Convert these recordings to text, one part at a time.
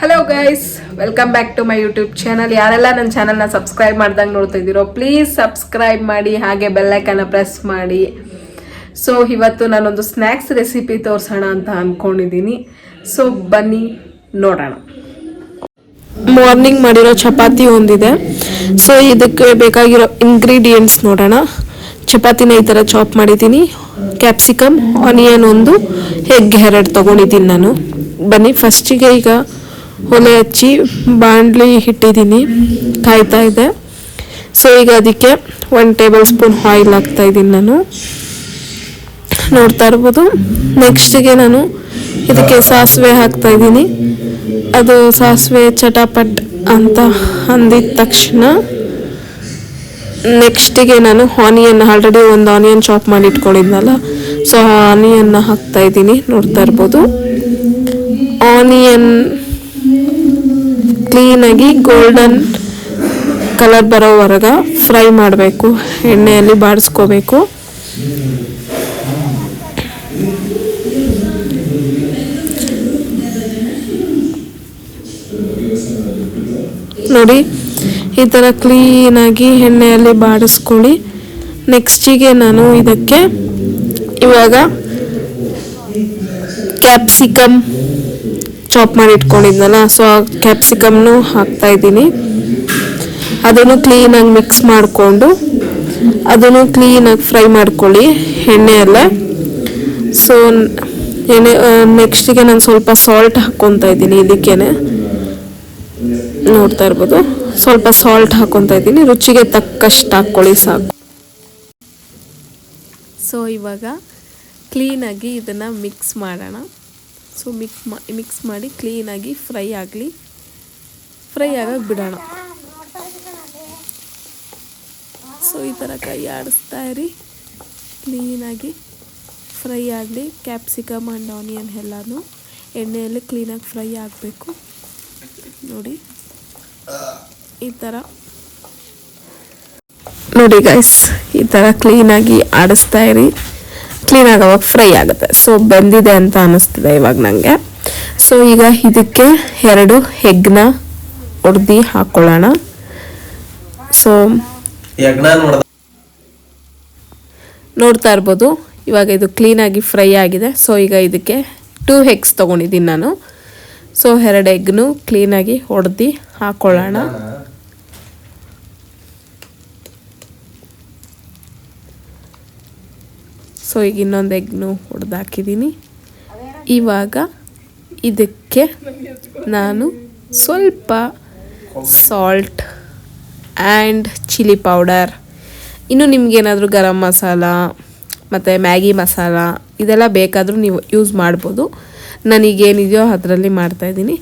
Hello guys, welcome back to my YouTube channel. ಯಾರೆಲ್ಲ ನನ್ನ ಚಾನಲ್ನ ಸಬ್ಸ್ಕ್ರೈಬ್ ಮಾಡ್ದಂಗೆ ನೋಡ್ತಾ ಇದ್ದೀರೋ ಪ್ಲೀಸ್ ಸಬ್ಸ್ಕ್ರೈಬ್ ಮಾಡಿ, ಹಾಗೆ ಬೆಲ್ಲೈಕನ್ನ ಪ್ರೆಸ್ ಮಾಡಿ. ಸೊ ಇವತ್ತು ನಾನೊಂದು ಸ್ನ್ಯಾಕ್ಸ್ ರೆಸಿಪಿ ತೋರಿಸೋಣ ಅಂತ ಅಂದ್ಕೊಂಡಿದ್ದೀನಿ. ಸೊ ಬನ್ನಿ ನೋಡೋಣ. ಮಾರ್ನಿಂಗ್ ಮಾಡಿರೋ ಚಪಾತಿ ಒಂದಿದೆ. ಸೊ ಇದಕ್ಕೆ ಬೇಕಾಗಿರೋ ಇಂಗ್ರೀಡಿಯೆಂಟ್ಸ್ ನೋಡೋಣ. ಚಪಾತಿನ ಈ ಥರ ಚಾಪ್ ಮಾಡಿದ್ದೀನಿ. ಕ್ಯಾಪ್ಸಿಕಮ್, ಆನಿಯನ್ ಒಂದು, ಎಗ್ 2 ತೊಗೊಂಡಿದ್ದೀನಿ ನಾನು. ಬನ್ನಿ ಫಸ್ಟಿಗೆ ಈಗ ಒಲೆ ಹಚ್ಚಿ ಬಾಣಲಿ ಇಟ್ಟಿದ್ದೀನಿ, ಕಾಯ್ತಾ ಇದೆ. ಸೊ ಈಗ ಅದಕ್ಕೆ 1 ಟೇಬಲ್ ಸ್ಪೂನ್ ಆಯಿಲ್ ಹಾಕ್ತಾ ಇದ್ದೀನಿ ನಾನು, ನೋಡ್ತಾ ಇರ್ಬೋದು. ನೆಕ್ಸ್ಟಿಗೆ ನಾನು ಇದಕ್ಕೆ ಸಾಸಿವೆ ಹಾಕ್ತಾ ಇದ್ದೀನಿ. ಅದು ಸಾಸಿವೆ ಚಟಾಪಟ್ ಅಂತ ಅಂದಿದ ತಕ್ಷಣ ನೆಕ್ಸ್ಟಿಗೆ ನಾನು ಆಲ್ರೆಡಿ ಒಂದು ಆನಿಯನ್ ಚಾಪ್ ಮಾಡಿ ಇಟ್ಕೊಂಡಿದ್ನಲ್ಲ, ಸೊ ಆನಿಯನ್ನ ಹಾಕ್ತಾ ಇದ್ದೀನಿ, ನೋಡ್ತಾ ಇರ್ಬೋದು. ಆನಿಯನ್ ಕ್ಲೀನಾಗಿ ಗೋಲ್ಡನ್ ಕಲರ್ ಬರೋವರೆಗೆ ಫ್ರೈ ಮಾಡಬೇಕು, ಎಣ್ಣೆಯಲ್ಲಿ ಬಾಡಿಸ್ಕೋಬೇಕು. ನೋಡಿ ಈ ಥರ ಕ್ಲೀನಾಗಿ ಎಣ್ಣೆಯಲ್ಲಿ ಬಾಡಿಸ್ಕೊಳ್ಳಿ. ನೆಕ್ಸ್ಟಿಗೆ ನಾನು ಇದಕ್ಕೆ ಇವಾಗ ಕ್ಯಾಪ್ಸಿಕಮ್ ಚಾಪ್ ಮಾಡಿ ಇಟ್ಕೊಂಡಿದ್ನಲ್ಲ, ಸೊ ಆ ಕ್ಯಾಪ್ಸಿಕಮ್ನು ಹಾಕ್ತಾ ಇದ್ದೀನಿ. ಅದನ್ನು ಕ್ಲೀನಾಗಿ ಮಿಕ್ಸ್ ಮಾಡಿಕೊಂಡು ಅದನ್ನು ಕ್ಲೀನಾಗಿ ಫ್ರೈ ಮಾಡ್ಕೊಳ್ಳಿ ಎಣ್ಣೆಯಲ್ಲೇ. ಸೊ ನೆಕ್ಸ್ಟಿಗೆ ನಾನು ಸ್ವಲ್ಪ ಸಾಲ್ಟ್ ಹಾಕ್ಕೊತಾ ಇದ್ದೀನಿ. ಇದಕ್ಕೇನೆ ನೋಡ್ತಾ ಇರ್ಬೋದು, ಸ್ವಲ್ಪ ಸಾಲ್ಟ್ ಹಾಕ್ಕೊತಾ ಇದ್ದೀನಿ. ರುಚಿಗೆ ತಕ್ಕಷ್ಟು ಹಾಕ್ಕೊಳ್ಳಿ ಸಾಕು. ಸೊ ಇವಾಗ ಕ್ಲೀನಾಗಿ ಇದನ್ನು ಮಿಕ್ಸ್ ಮಾಡೋಣ. ಸೊ ಮಿಕ್ಸ್ ಮಾಡಿ ಕ್ಲೀನಾಗಿ ಫ್ರೈ ಆಗಲಿ, ಫ್ರೈ ಆಗಕ್ಕೆ ಬಿಡೋಣ. ಸೊ ಈ ಥರ ಕೈ ಆಡಿಸ್ತಾ ಇರಿ, ಕ್ಲೀನಾಗಿ ಫ್ರೈ ಆಗಲಿ. ಕ್ಯಾಪ್ಸಿಕಮ್ ಆ್ಯಂಡ್ ಆನಿಯನ್ ಎಲ್ಲನೂ ಎಣ್ಣೆಯಲ್ಲಿ ಕ್ಲೀನಾಗಿ ಫ್ರೈ ಆಗಬೇಕು. ನೋಡಿ ಈ ಥರ ನೋಡಿ ಗೈಸ್, ಈ ಥರ ಕ್ಲೀನಾಗಿ ಆಡಿಸ್ತಾ ಇರಿ, ಕ್ಲೀನಾಗಿ ಅವಾಗ ಫ್ರೈ ಆಗುತ್ತೆ. ಸೊ ಬೆಂದಿದೆ ಅಂತ ಅನ್ನಿಸ್ತಿದೆ ಇವಾಗ ನನಗೆ. ಸೊ ಈಗ ಇದಕ್ಕೆ 2 ಎಗ್ನ ಹೊಡೆದು ಹಾಕ್ಕೊಳ್ಳೋಣ. ಸೊ ನೋಡ್ತಾ ಇರ್ಬೋದು, ಇವಾಗ ಇದು ಕ್ಲೀನಾಗಿ ಫ್ರೈ ಆಗಿದೆ. ಸೊ ಈಗ ಇದಕ್ಕೆ 2 ಎಗ್ಸ್ ತೊಗೊಂಡಿದ್ದೀನಿ ನಾನು. ಸೊ 2 ಎಗ್ನು ಕ್ಲೀನಾಗಿ ಹೊಡೆದು ಹಾಕ್ಕೊಳ್ಳೋಣ. ಸೊ ಈಗ ಇನ್ನೊಂದು ಎಗ್ನು ಹೊಡೆದು ಹಾಕಿದ್ದೀನಿ. ಇವಾಗ ಇದಕ್ಕೆ ನಾನು ಸ್ವಲ್ಪ ಸಾಲ್ಟ್ ಆ್ಯಂಡ್ ಚಿಲ್ಲಿ ಪೌಡರ್, ಇನ್ನು ನಿಮಗೇನಾದರೂ ಗರಂ ಮಸಾಲ ಮತ್ತು ಮ್ಯಾಗಿ ಮಸಾಲ ಇದೆಲ್ಲ ಬೇಕಾದರೂ ನೀವು ಯೂಸ್ ಮಾಡ್ಬೋದು. ನನಗೇನಿದೆಯೋ ಅದರಲ್ಲಿ ಮಾಡ್ತಾಯಿದ್ದೀನಿ.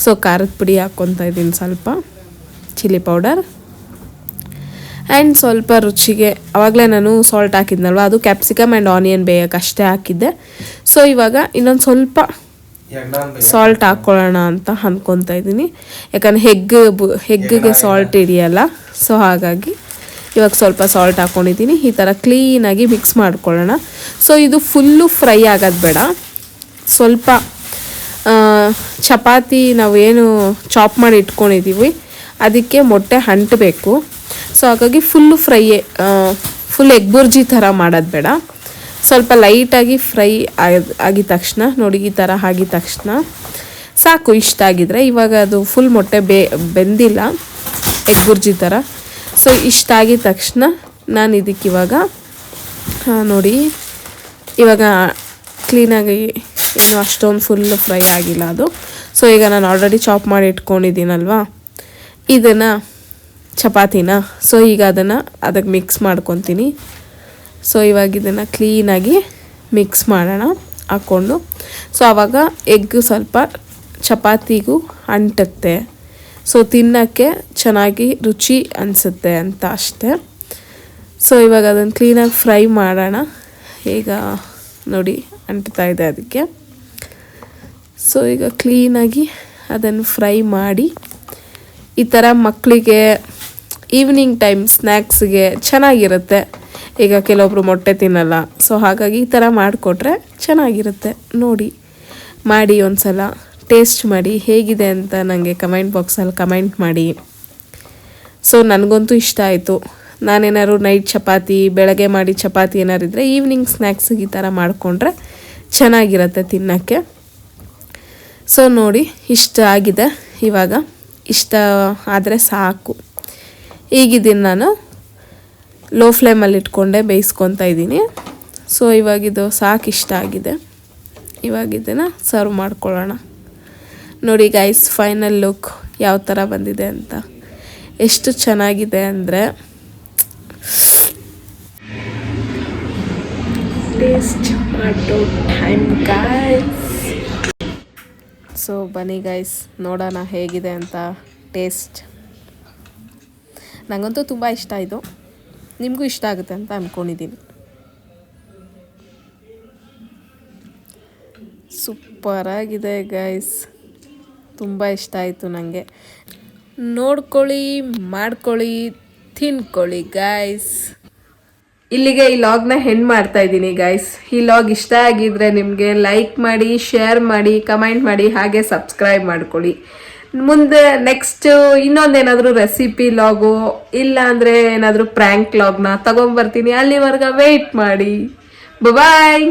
ಸೊ ಖಾರದ ಪುಡಿ ಹಾಕ್ಕೊತಾ ಇದ್ದೀನಿ, ಸ್ವಲ್ಪ ಚಿಲ್ಲಿ ಪೌಡರ್ ಆ್ಯಂಡ್ ಸ್ವಲ್ಪ ರುಚಿಗೆ, ಆವಾಗಲೇ ನಾನು ಸಾಲ್ಟ್ ಹಾಕಿದ್ನಲ್ವ, ಅದು ಕ್ಯಾಪ್ಸಿಕಮ್ ಆ್ಯಂಡ್ ಆನಿಯನ್ ಬೇಯಕ್ಕಷ್ಟೇ ಹಾಕಿದ್ದೆ. ಸೊ ಇವಾಗ ಇನ್ನೊಂದು ಸ್ವಲ್ಪ ಸಾಲ್ಟ್ ಹಾಕ್ಕೊಳ್ಳೋಣ ಅಂತ ಅಂದ್ಕೊತಾ ಇದ್ದೀನಿ, ಯಾಕಂದರೆ ಹೆಗ್ಗಿಗೆ ಸಾಲ್ಟ್ ಹಿಡಿಯಲ್ಲ. ಸೊ ಹಾಗಾಗಿ ಇವಾಗ ಸ್ವಲ್ಪ ಸಾಲ್ಟ್ ಹಾಕ್ಕೊಂಡಿದ್ದೀನಿ. ಈ ಥರ ಕ್ಲೀನಾಗಿ ಮಿಕ್ಸ್ ಮಾಡ್ಕೊಳ್ಳೋಣ. ಸೊ ಇದು ಫುಲ್ಲು ಫ್ರೈ ಆಗೋದು ಬೇಡ, ಸ್ವಲ್ಪ ಚಪಾತಿ ನಾವು ಏನು ಚಾಪ್ ಮಾಡಿ ಇಟ್ಕೊಂಡಿದ್ದೀವಿ ಅದಕ್ಕೆ ಮೊಟ್ಟೆ ಅಂಟಬೇಕು. ಸೊ ಹಾಗಾಗಿ ಫುಲ್ಲು ಫುಲ್ ಎಗ್ ಬುರ್ಜಿ ಥರ ಮಾಡೋದು ಬೇಡ, ಸ್ವಲ್ಪ ಲೈಟಾಗಿ ಫ್ರೈ ಆಗಿದ ತಕ್ಷಣ ನೋಡಿ, ಈ ಥರ ಆಗಿದ ತಕ್ಷಣ ಸಾಕು. ಇಷ್ಟ ಆಗಿದ್ರೆ ಇವಾಗ ಅದು ಫುಲ್ ಮೊಟ್ಟೆ ಬೆಂದಿಲ್ಲ, ಎಗ್ ಬುರ್ಜಿ ಥರ. ಸೊ ಇಷ್ಟ ಆಗಿದ ತಕ್ಷಣ ನಾನು ಇದಕ್ಕಿವಾಗ ನೋಡಿ, ಇವಾಗ ಕ್ಲೀನಾಗಿ ಏನು ಅಷ್ಟೊಂದು ಫುಲ್ಲು ಫ್ರೈ ಆಗಿಲ್ಲ ಅದು. ಸೊ ಈಗ ನಾನು ಆಲ್ರೆಡಿ ಚಾಪ್ ಮಾಡಿ ಇಟ್ಕೊಂಡಿದ್ದೀನಲ್ವ ಇದನ್ನು, ಚಪಾತಿನ. ಸೊ ಈಗ ಅದಕ್ಕೆ ಮಿಕ್ಸ್ ಮಾಡ್ಕೊತೀನಿ. ಸೊ ಇವಾಗ ಇದನ್ನು ಕ್ಲೀನಾಗಿ ಮಿಕ್ಸ್ ಮಾಡೋಣ ಹಾಕ್ಕೊಂಡು. ಸೊ ಆವಾಗ ಎಗ್ ಸ್ವಲ್ಪ ಚಪಾತಿಗೂ ಅಂಟುತ್ತೆ, ಸೊ ತಿನ್ನೋಕ್ಕೆ ಚೆನ್ನಾಗಿ ರುಚಿ ಅನಿಸುತ್ತೆ ಅಂತ ಅಷ್ಟೇ. ಸೊ ಇವಾಗ ಅದನ್ನು ಕ್ಲೀನಾಗಿ ಫ್ರೈ ಮಾಡೋಣ. ಈಗ ನೋಡಿ ಅಂಟ್ತಾ ಇದೆ ಅದಕ್ಕೆ. ಸೊ ಈಗ ಕ್ಲೀನಾಗಿ ಅದನ್ನು ಫ್ರೈ ಮಾಡಿ, ಈ ಥರ ಮಕ್ಕಳಿಗೆ ಈವ್ನಿಂಗ್ ಟೈಮ್ ಸ್ನ್ಯಾಕ್ಸ್ಗೆ ಚೆನ್ನಾಗಿರುತ್ತೆ. ಈಗ ಕೆಲವೊಬ್ರು ಮೊಟ್ಟೆ ತಿನ್ನಲ್ಲ, ಸೊ ಹಾಗಾಗಿ ಈ ಥರ ಮಾಡಿಕೊಟ್ರೆ ಚೆನ್ನಾಗಿರುತ್ತೆ. ನೋಡಿ ಮಾಡಿ ಒಂದು ಸಲ ಟೇಸ್ಟ್ ಮಾಡಿ ಹೇಗಿದೆ ಅಂತ ನನಗೆ ಕಮೆಂಟ್ ಬಾಕ್ಸಲ್ಲಿ ಕಮೆಂಟ್ ಮಾಡಿ. ಸೊ ನನಗಂತೂ ಇಷ್ಟ ಆಯಿತು. ನಾನೇನಾದ್ರು ನೈಟ್ ಚಪಾತಿ, ಬೆಳಗ್ಗೆ ಮಾಡಿ ಚಪಾತಿ ಏನಾರು ಇದ್ದರೆ ಈವ್ನಿಂಗ್ ಸ್ನ್ಯಾಕ್ಸಿಗೆ ಈ ಥರ ಮಾಡಿಕೊಂಡ್ರೆ ಚೆನ್ನಾಗಿರುತ್ತೆ ತಿನ್ನೋಕ್ಕೆ. ಸೊ ನೋಡಿ ಇಷ್ಟ ಆಗಿದೆ. ಇವಾಗ ಇಷ್ಟ ಆದರೆ ಸಾಕು. ಈಗಿದ್ದೀನಿ ನಾನು ಲೋ ಫ್ಲೇಮಲ್ಲಿ ಇಟ್ಕೊಂಡೆ ಬೇಯಿಸ್ಕೊತಾ ಇದ್ದೀನಿ. ಸೊ ಇವಾಗಿದು ಸಾಕು, ಇಷ್ಟ ಆಗಿದೆ. ಇವಾಗ ಇದನ್ನು ಸರ್ವ್ ಮಾಡ್ಕೊಳ್ಳೋಣ. ನೋಡಿ ಗೈಸ್, ಫೈನಲ್ ಲುಕ್ ಯಾವ ಥರ ಬಂದಿದೆ ಅಂತ. ಎಷ್ಟು ಚೆನ್ನಾಗಿದೆ ಅಂದರೆ ಟೇಸ್ಟ್ ಮಾಡೋ ಟೈಮ್ ಗೈಸ್. ಸೊ ಬನ್ನಿ ಗೈಸ್, ನೋಡೋಣ ಹೇಗಿದೆ ಅಂತ ಟೇಸ್ಟ್. ನನಗಂತೂ ತುಂಬ ಇಷ್ಟ ಆಯಿತು. ನಿಮಗೂ ಇಷ್ಟ ಆಗುತ್ತೆ ಅಂತ ಅಂದ್ಕೊಂಡಿದ್ದೀನಿ. ಸೂಪರಾಗಿದೆ ಗೈಸ್, ತುಂಬ ಇಷ್ಟ ಆಯಿತು ನನಗೆ. ನೋಡ್ಕೊಳ್ಳಿ, ಮಾಡ್ಕೊಳ್ಳಿ, ತಿನ್ಕೊಳ್ಳಿ ಗೈಸ್. ಇಲ್ಲಿಗೆ ಈ ಲಾಗ್ನ ಹೆಂಡ್ ಮಾಡ್ತಾ ಇದ್ದೀನಿ ಗೈಸ್. ಈ ಲಾಗ್ ಇಷ್ಟ ಆಗಿದ್ರೆ ನಿಮಗೆ ಲೈಕ್ ಮಾಡಿ, ಶೇರ್ ಮಾಡಿ, ಕಮೆಂಟ್ ಮಾಡಿ, ಹಾಗೆ ಸಬ್ಸ್ಕ್ರೈಬ್ ಮಾಡ್ಕೊಳ್ಳಿ. ಮುಂದೆ ನೆಕ್ಸ್ಟ್ ಇನ್ನೊಂದೇನಾದರೂ ರೆಸಿಪಿ ಲಾಗು ಇಲ್ಲ ಅಂದರೆ ಏನಾದರೂ ಪ್ರ್ಯಾಂಕ್ ಲಾಗ್ನ ತಗೊಂಬರ್ತೀನಿ. ಅಲ್ಲಿವರೆಗೆ ವೆಯ್ಟ್ ಮಾಡಿ. ಬಾಯ್.